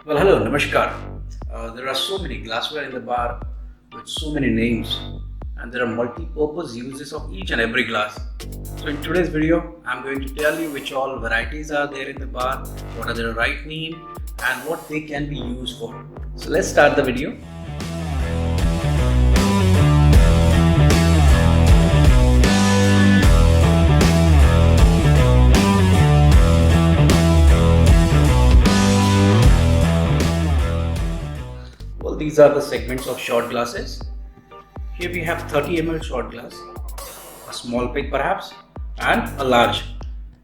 Well, hello, Namaskar. There are so many glassware in the bar with so many names, and there are multi-purpose uses of each and every glass. So, in today's video, I'm going to tell you which all varieties are there in the bar, what are their right name, and what they can be used for. So, let's start the video. Well, these are the segments of shot glasses. Here we have 30 ml shot glass, a small pick perhaps, and a large.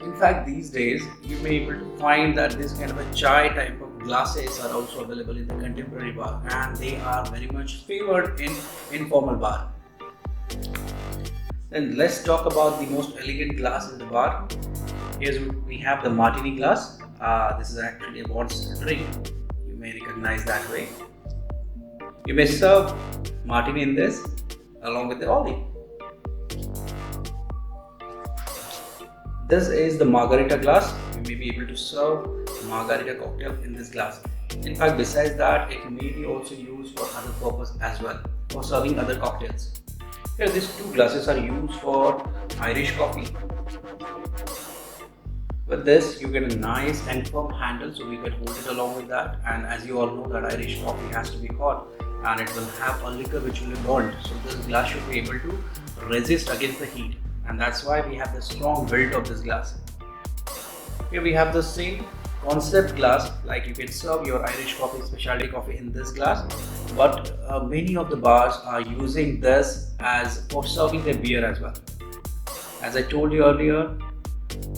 In fact, these days you may be able to find that this kind of a chai type of glasses are also available in the contemporary bar, and they are very much favored in informal bar. Then let's talk about the most elegant glass in the bar. Here we have the martini glass. This is actually a Bond's drink. You may recognize that way. You may serve martini in this along with the olive. This is the margarita glass. You may be able to serve margarita cocktail in this glass. In fact, besides that, it may be also used for other purpose as well, for serving other cocktails. Here, these two glasses are used for Irish coffee. With this, you get a nice and firm handle, so we can hold it along with that. And as you all know, that Irish coffee has to be hot, and it will have a liquor which will be burned. So this glass should be able to resist against the heat, and that's why we have the strong build of this glass. Here we have the same concept glass, like you can serve your Irish coffee, specialty coffee in this glass, but many of the bars are using this as for serving their beer as well. As I told you earlier,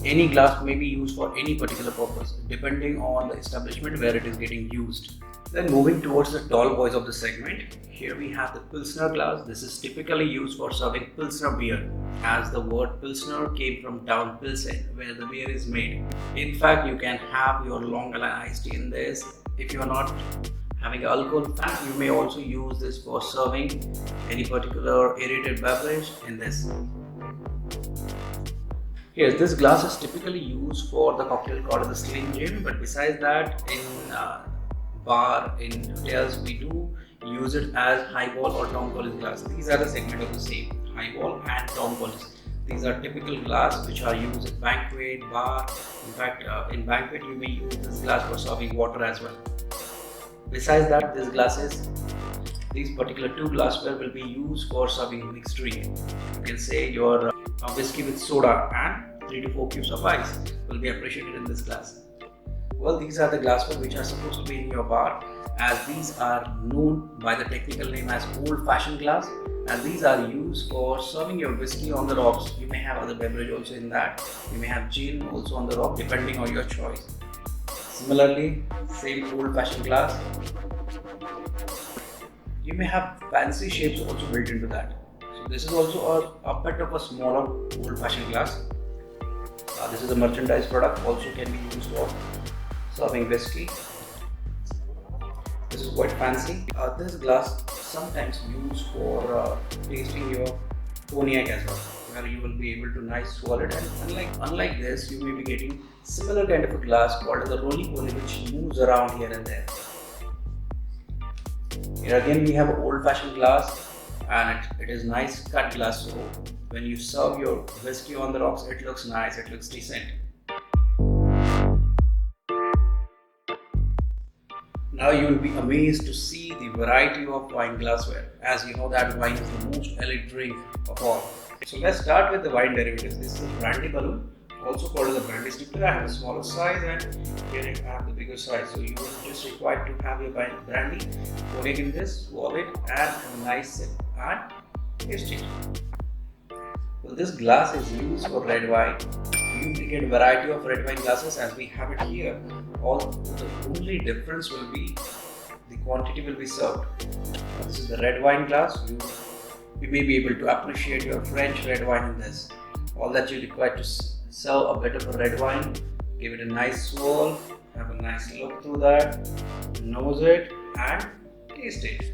any glass may be used for any particular purpose depending on the establishment where it is getting used. Then moving towards the tall boys of the segment, here we have the Pilsner glass. This is typically used for serving Pilsner beer, as the word Pilsner came from town Pilsen where the beer is made. In fact, you can have your Long Island iced tea in this. If you are not having alcohol fat, you may also use this for serving any particular aerated beverage in this. Yes, this glass is typically used for the cocktail called the Slim Jim, but besides that, in bar, in hotels, we do use it as highball or town college glass. These are the segment of the same, highball and town college. These are typical glass which are used in banquet, bar. In fact, in banquet, you may use this glass for serving water as well. Besides that, these particular two glassware will be used for serving mixed drink. You can say your whiskey with soda and 3 to 4 cubes of ice will be appreciated in this glass. Well, these are the glassware which are supposed to be in your bar, as these are known by the technical name as old-fashioned glass, and these are used for serving your whiskey on the rocks. You may have other beverage also in that. You may have gin also on the rock depending on your choice. Similarly, same old-fashioned glass. You may have fancy shapes also built into that. So this is also a bit of a smaller old-fashioned glass. This is a merchandise product, also can be used for serving whiskey. This is quite fancy. This glass sometimes used for tasting your cognac as well, where you will be able to nice swirl it. And unlike this, you may be getting similar kind of a glass called the roly-poly, which moves around here and there. Here again we have an old-fashioned glass, and it is nice cut glass, so when you serve your whiskey on the rocks, it looks nice, it looks decent. Now you will be amazed to see the variety of wine glassware, as you know that wine is the most elite drink of all. So let's start with the wine derivatives. This is a brandy balloon, also called as a brandy snifter. I have a smaller size, and here I have the bigger size. So you will just required to have your brandy, pour it in this, swallow it, and have a nice sip and taste it. Well, this glass is used for red wine. You can get a variety of red wine glasses as we have it here. The only difference will be the quantity will be served. This is the red wine glass. You may be able to appreciate your French red wine in this. All that you require to serve a bit of a red wine, give it a nice swirl, have a nice look through that, nose it and taste it.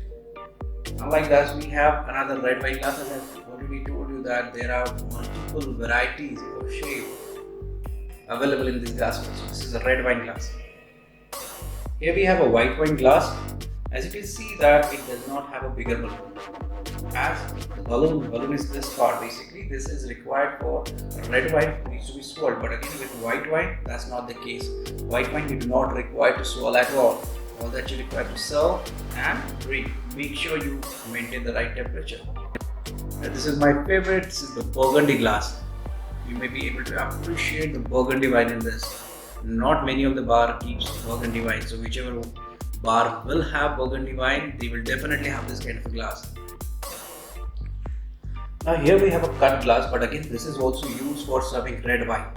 Unlike that, we have another red wine glass, as I've already told you that there are multiple varieties of shape available in this glass. So this is a red wine glass. Here we have a white wine glass. As you can see that it does not have a bigger balloon. As the balloon is this part basically. This is required for red wine, needs to be swirled. But again with white wine, that's not the case. White wine you do not require to swirl at all. All that you require to serve and drink. Make sure you maintain the right temperature. And this is my favorite. This is the Burgundy glass. You may be able to appreciate the Burgundy wine in this. Not many of the bar keeps Burgundy wine, so whichever bar will have Burgundy wine, they will definitely have this kind of a glass. Now here we have a cut glass, but again this is also used for serving red wine,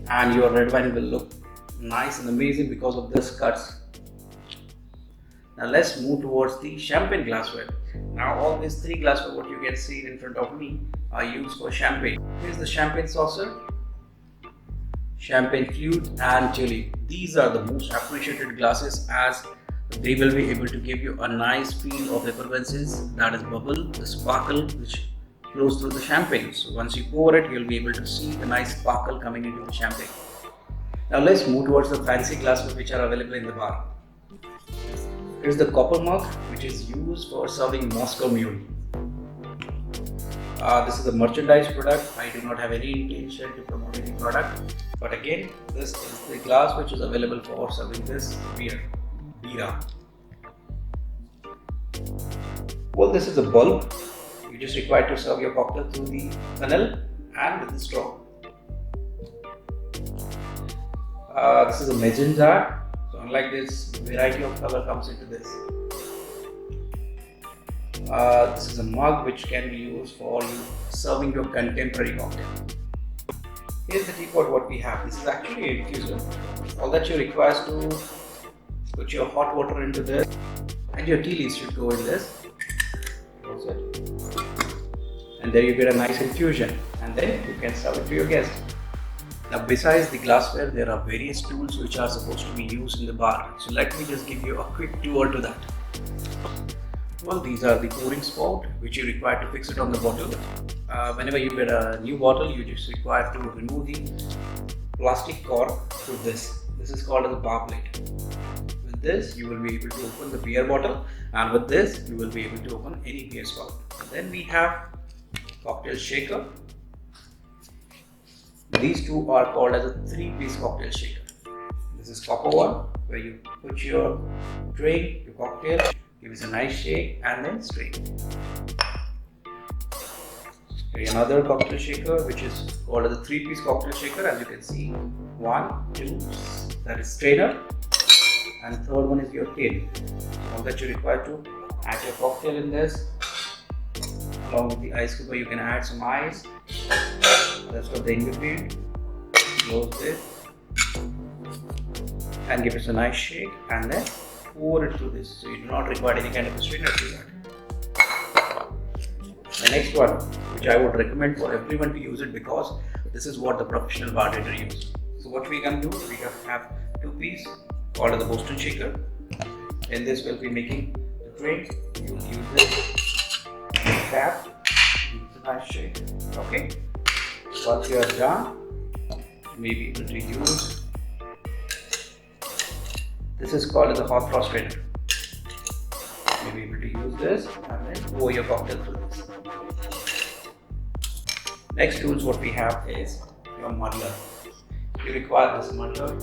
and your red wine will look nice and amazing because of this cuts. Now let's move towards the champagne glassware. Now all these three glassware what you can see in front of me are used for champagne. Here's the champagne saucer, champagne flute and tulip. These are the most appreciated glasses as they will be able to give you a nice feel of effervescence, that is bubble, the sparkle which flows through the champagne. So once you pour it, you'll be able to see the nice sparkle coming into the champagne. Now let's move towards the fancy glassware which are available in the bar. Here's the copper mug which is used for serving Moscow Mule. This is a merchandise product. I do not have any intention to promote any product, but again this is the glass which is available for serving this beer. Bira. Well, this is a bulb. You just require to serve your cocktail through the funnel and with the straw. This is a mason jar. So unlike this, variety of color comes into this. This is a mug which can be used for serving your contemporary cocktail. Here's the teapot what we have. This is actually a infuser. All that you require is to put your hot water into this, and your tea leaves should go in this. Close it. And there you get a nice infusion, and then you can serve it to your guests. Now besides the glassware, there are various tools which are supposed to be used in the bar. So let me just give you a quick tour to that. Well, these are the pouring spout which you require to fix it on the bottle. Whenever you get a new bottle, you just require to remove the plastic cork to this. This is called as a bar plate. With this, you will be able to open the beer bottle, and with this, you will be able to open any beer spout. Then we have cocktail shaker. These two are called as a 3-piece cocktail shaker. This is copper one, where you put your drink, your cocktail, give it a nice shake, and then strain. Here's another cocktail shaker, which is called as a 3-piece cocktail shaker. As you can see, 1, 2, that is strainer, and third one is your tin. All that you require to add your cocktail in this. Along with the ice cube, you can add some ice. That's what the ingredient. Close this and give it a nice shake, and then pour it through this. So you do not require any kind of a strainer to that. The next one, which I would recommend for everyone to use it, because this is what the professional bartender uses. So what we can do, we have 2-piece called the Boston shaker. In this we'll be making the drink. You will use this tap, use a nice shake. Okay. Once you are done, you may be able to use. This is called as a hot frost strainer. You may be able to use this and then pour your cocktail through this. Next tools what we have is your muddler. You require this muddler.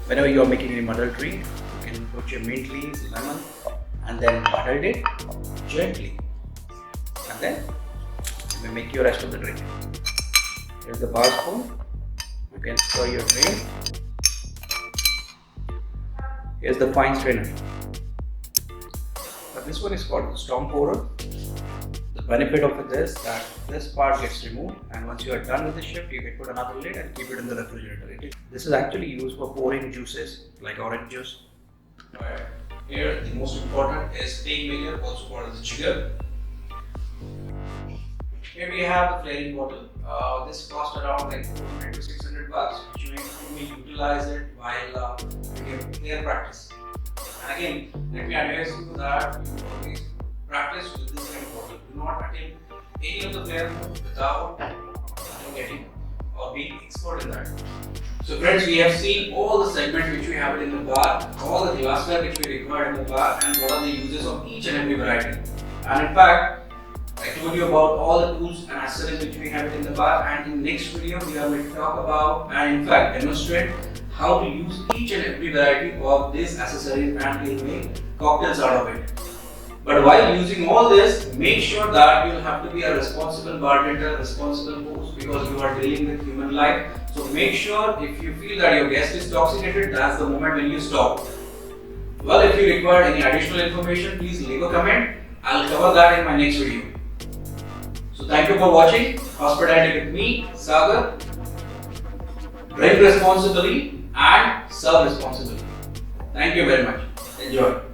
Whenever you are making any muddled drink, you can put your mint leaves, lemon, and then muddle it gently, and then you may make your rest of the drink. Here's the bar spoon. You can stir your drink. Here's the fine strainer. But this one is called the storm pourer. The benefit of it is that this part gets removed, and once you are done with the shift, you can put another lid and keep it in the refrigerator. This is actually used for pouring juices like orange juice. Here the most important is plain vinegar, also called as the jigger. Here we have the flaring bottle. This costs around like 400 to 600 bucks, which you may utilize it while doing your flair practice. And again, let me advise you that you always practice with this kind of bottle. Do not attempt any of the flair mode without getting or being expert in that. So friends, we have seen all the segments which we have in the bar, all the glassware which we require in the bar, and what are the uses of each and every variety. And in fact, I told you about all the tools and accessories which we have in the bar, and in the next video we are going to talk about and in fact demonstrate how to use each and every variety of these accessories and we'll make cocktails out of it. But while using all this, make sure that you'll have to be a responsible bartender, responsible host, because you are dealing with human life. So make sure if you feel that your guest is intoxicated, that's the moment when you stop. Well, if you require any additional information, please leave a comment. I'll cover that in my next video. So thank you for watching Hospitality with me, Sagar. Drink responsibly and serve responsibly. Thank you very much. Enjoy.